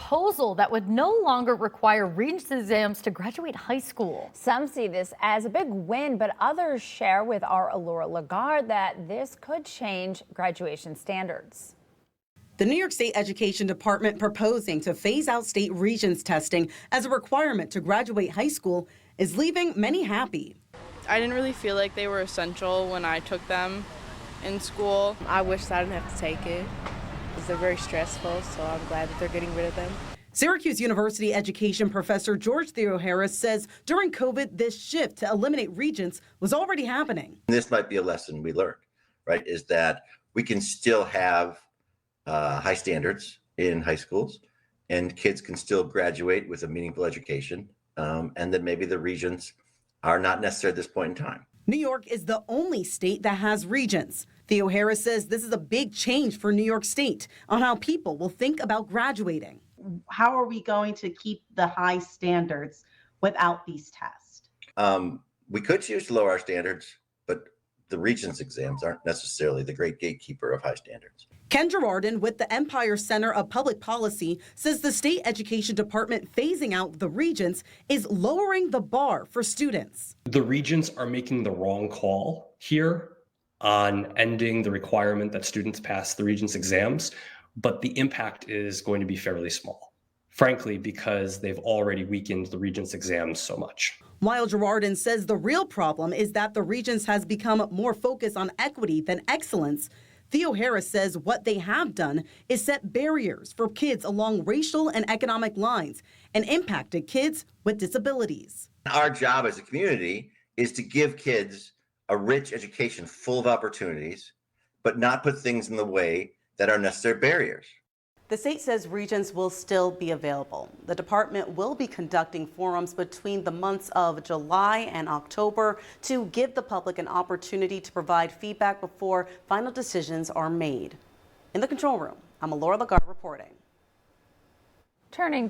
proposal that would no longer require Regents exams to graduate high school. Some see this as a big win, but others share with our Alora Lagarde that this could change graduation standards. The New York State Education Department proposing to phase out state Regents testing as a requirement to graduate high school is leaving many happy. I didn't really feel like they were essential when I took them in school. I wish I didn't have to take it because they're very stressful, so I'm glad that they're getting rid of them. Syracuse University education professor George Theo Harris says during COVID, this shift to eliminate Regents was already happening. This might be a lesson we learned, right, is that we can still have high standards in high schools and kids can still graduate with a meaningful education, and that maybe the Regents are not necessary at this point in time. New York is the only state that has Regents. Theo Harris says this is a big change for New York State on how people will think about graduating. How are we going to keep the high standards without these tests? We could choose to lower our standards, but the Regents exams aren't necessarily the great gatekeeper of high standards. Ken Gerardin with the Empire Center of Public Policy says the state education department phasing out the Regents is lowering the bar for students. The Regents are making the wrong call here on ending the requirement that students pass the Regents exams, but the impact is going to be fairly small, frankly, because they've already weakened the Regents exams so much. While Gerardin says the real problem is that the Regents has become more focused on equity than excellence, Theo Harris says what they have done is set barriers for kids along racial and economic lines and impacted kids with disabilities. Our job as a community is to give kids a rich education full of opportunities, but not put things in the way that are necessary barriers. The state says Regents will still be available. The department will be conducting forums between the months of July and October to give the public an opportunity to provide feedback before final decisions are made. In the control room, I'm Alora Lagarde reporting. Turning